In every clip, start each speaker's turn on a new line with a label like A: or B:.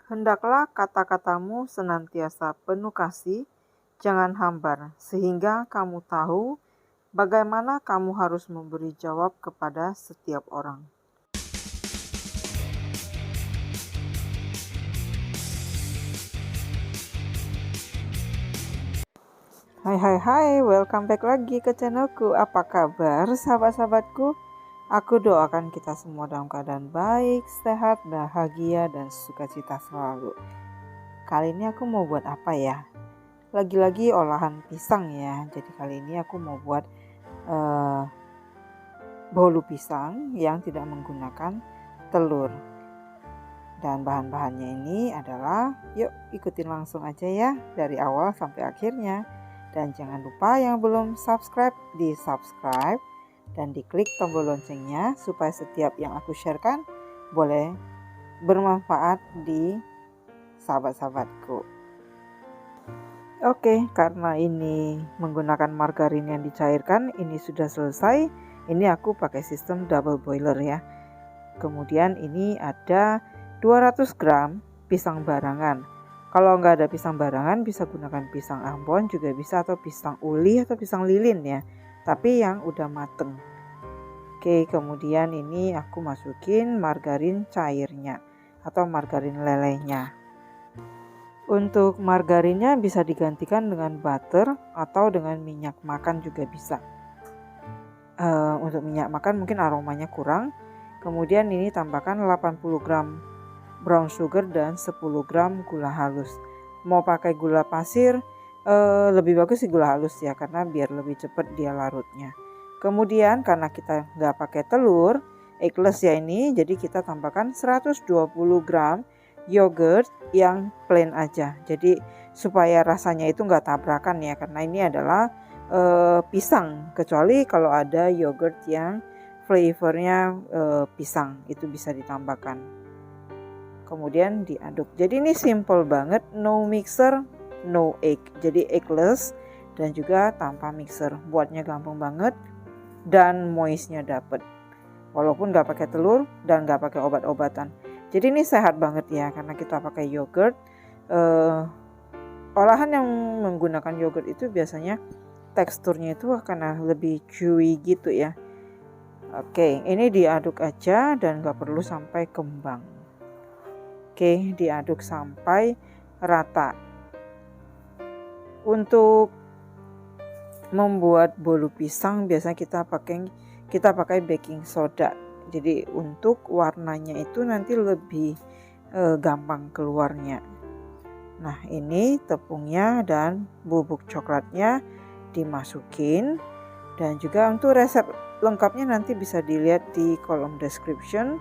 A: Hendaklah kata-katamu senantiasa penuh kasih, jangan hambar, sehingga kamu tahu bagaimana kamu harus memberi jawab kepada setiap orang. Hai, welcome back lagi ke channelku. Apa kabar sahabat-sahabatku? Aku doakan kita semua dalam keadaan baik, sehat, bahagia, dan sukacita selalu. Kali ini aku mau buat apa ya? Lagi-lagi olahan pisang ya. Jadi kali ini aku mau buat bolu pisang yang tidak menggunakan telur. Dan bahan-bahannya ini adalah, yuk ikutin langsung aja ya dari awal sampai akhirnya. Dan jangan lupa yang belum subscribe, di subscribe dan diklik tombol loncengnya supaya setiap yang aku sharekan boleh bermanfaat di sahabat-sahabatku. Oke, karena ini menggunakan margarin yang dicairkan, ini sudah selesai. Ini aku pakai sistem double boiler ya. Kemudian ini ada 200 gram pisang barangan. Kalau nggak ada pisang barangan bisa gunakan pisang ambon juga bisa, atau pisang uli atau pisang lilin ya. Tapi yang udah mateng. Oke, kemudian ini aku masukin margarin cairnya atau margarin lelehnya. Untuk margarinnya bisa digantikan dengan butter atau dengan minyak makan juga bisa. Untuk minyak makan mungkin aromanya kurang. Kemudian ini tambahkan 80 gram brown sugar dan 10 gram gula halus. Mau pakai gula pasir lebih bagus sih gula halus ya, karena biar lebih cepat dia larutnya. Kemudian karena kita nggak pakai telur, eggless ya ini, jadi kita tambahkan 120 gram yogurt yang plain aja. Jadi supaya rasanya itu nggak tabrakan ya, karena ini adalah pisang. Kecuali kalau ada yogurt yang flavornya pisang, itu bisa ditambahkan. Kemudian diaduk. Jadi ini simple banget, no mixer, no egg. Jadi eggless dan juga tanpa mixer. Buatnya gampang banget dan moistnya dapet. Walaupun nggak pakai telur dan nggak pakai obat-obatan. Jadi ini sehat banget ya, karena kita pakai yogurt. Olahan yang menggunakan yogurt itu biasanya teksturnya itu akan lebih chewy gitu ya. Oke, ini diaduk aja dan nggak perlu sampai kembang. Oke, diaduk sampai rata. Untuk membuat bolu pisang biasanya kita pakai baking soda. Jadi untuk warnanya itu nanti lebih gampang keluarnya. Nah, ini tepungnya dan bubuk coklatnya dimasukin, dan juga untuk resep lengkapnya nanti bisa dilihat di kolom description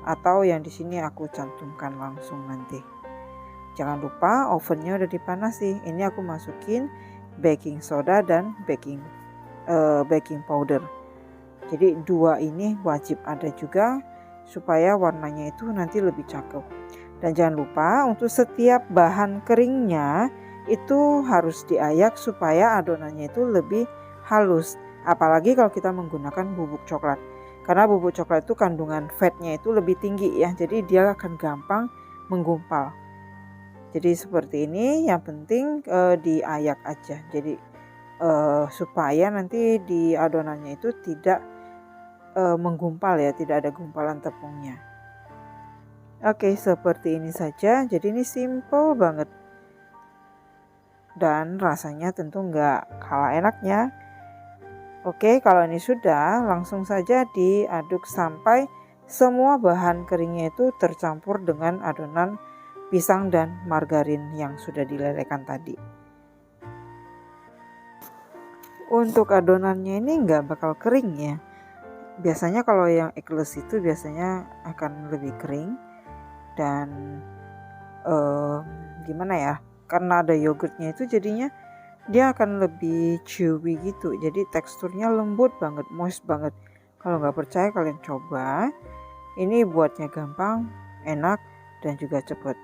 A: atau yang di sini aku cantumkan langsung nanti. Jangan lupa ovennya udah dipanasi. Ini aku masukin baking soda dan baking powder. Jadi dua ini wajib ada juga supaya warnanya itu nanti lebih cakep. Dan jangan lupa untuk setiap bahan keringnya itu harus diayak supaya adonannya itu lebih halus. Apalagi kalau kita menggunakan bubuk coklat. Karena bubuk coklat itu kandungan fatnya itu lebih tinggi ya, jadi dia akan gampang menggumpal. Jadi seperti ini, yang penting diayak aja. Jadi supaya nanti di adonannya itu tidak menggumpal ya, tidak ada gumpalan tepungnya. Oke, seperti ini saja. Jadi ini simple banget. Dan rasanya tentu nggak kalah enaknya. Oke, kalau ini sudah, langsung saja diaduk sampai semua bahan keringnya itu tercampur dengan adonan pisang dan margarin yang sudah dilelehkan tadi. Untuk adonannya ini nggak bakal kering ya. Biasanya kalau yang eggless itu biasanya akan lebih kering. Dan gimana ya, karena ada yogurtnya itu jadinya dia akan lebih chewy gitu. Jadi teksturnya lembut banget, moist banget. Kalau nggak percaya kalian coba. Ini buatnya gampang, enak, dan juga cepet.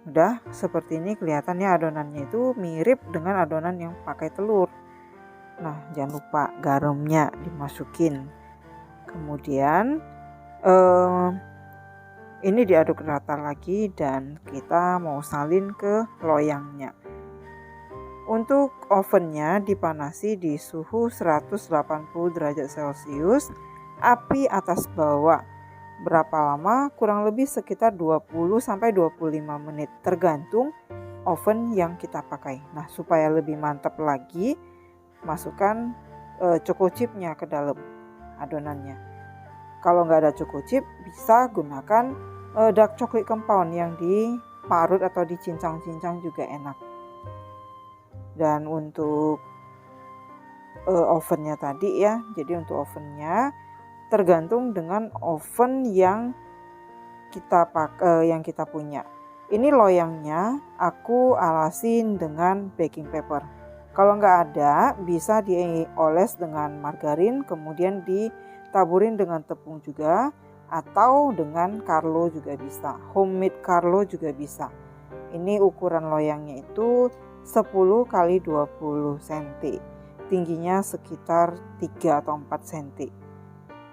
A: Udah seperti ini kelihatannya adonannya itu mirip dengan adonan yang pakai telur. Nah, jangan lupa garamnya dimasukin. Kemudian Ini diaduk rata lagi dan kita mau salin ke loyangnya. Untuk ovennya dipanasi di suhu 180 derajat Celcius, api atas bawah. Berapa lama? Kurang lebih sekitar 20-25 menit, tergantung oven yang kita pakai. Nah, supaya lebih mantap lagi, masukkan choco chipnya ke dalam adonannya. Kalau nggak ada choco chip, bisa gunakan dark chocolate compound yang diparut atau dicincang-cincang juga enak. Dan untuk ovennya tadi ya, jadi untuk ovennya tergantung dengan oven yang kita punya. Ini loyangnya aku alasin dengan baking paper. Kalau nggak ada, bisa dioles dengan margarin, kemudian ditaburin dengan tepung juga, atau dengan Carlo juga bisa. Homemade Carlo juga bisa. Ini ukuran loyangnya itu 10 x 20 cm. Tingginya sekitar 3 atau 4 cm.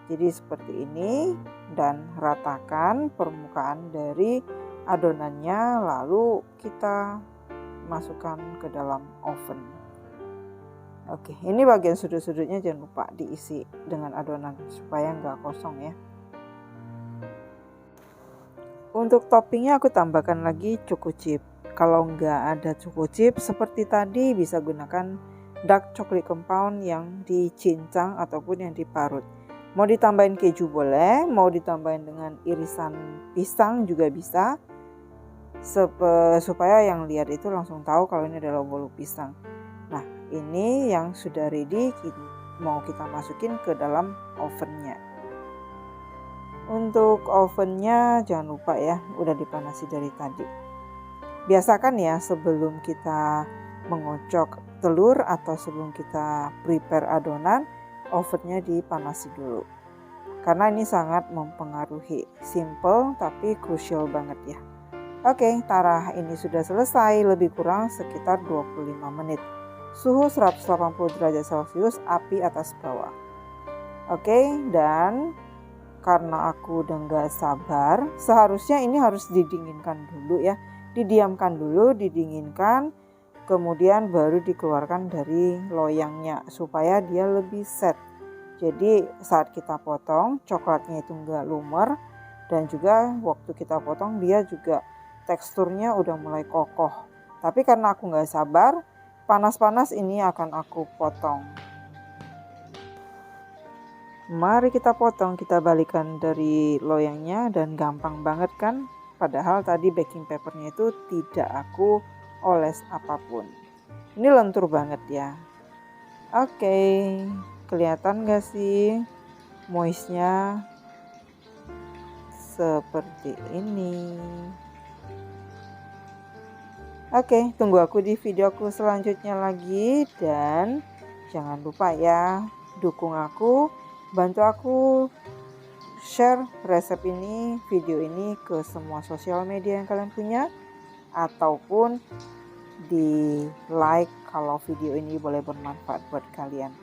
A: Jadi seperti ini, dan ratakan permukaan dari adonannya, lalu kita masukkan ke dalam oven. Oke, ini bagian sudut-sudutnya jangan lupa diisi dengan adonan supaya nggak kosong ya. Untuk toppingnya aku tambahkan lagi choco chip. Kalau nggak ada choco chip seperti tadi, bisa gunakan dark chocolate compound yang dicincang ataupun yang diparut. Mau ditambahin keju boleh, mau ditambahin dengan irisan pisang juga bisa, supaya yang lihat itu langsung tahu kalau ini adalah bolu pisang. Nah, ini yang sudah ready, mau kita masukin ke dalam ovennya. Untuk ovennya jangan lupa ya, udah dipanasi dari tadi. Biasakan ya sebelum kita mengocok telur atau sebelum kita prepare adonan, ovennya dipanasi dulu. Karena ini sangat mempengaruhi. Simple tapi crucial banget ya. Oke, tarah ini sudah selesai, lebih kurang sekitar 25 menit. Suhu 180 derajat Celcius, api atas bawah. Oke, dan karena aku udah gak sabar, seharusnya ini harus didinginkan dulu ya. Didiamkan dulu, didinginkan, kemudian baru dikeluarkan dari loyangnya supaya dia lebih set. Jadi saat kita potong, coklatnya itu gak lumer, dan juga waktu kita potong dia juga teksturnya udah mulai kokoh. Tapi karena aku gak sabar, panas-panas ini akan aku potong. Mari kita potong, kita balikan dari loyangnya, dan gampang banget kan? Padahal tadi baking papernya itu tidak aku oles apapun. Ini lentur banget ya. Oke, kelihatan gak sih moistnya? Seperti ini. Oke, tunggu aku di videoku selanjutnya lagi, dan jangan lupa ya, dukung aku, bantu aku share resep ini, video ini ke semua sosial media yang kalian punya, ataupun di like kalau video ini boleh bermanfaat buat kalian.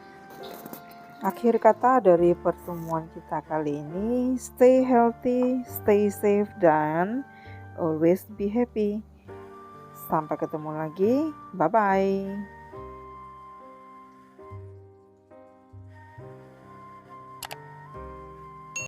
A: Akhir kata dari pertemuan kita kali ini, stay healthy, stay safe, dan always be happy. Sampai ketemu lagi, bye-bye.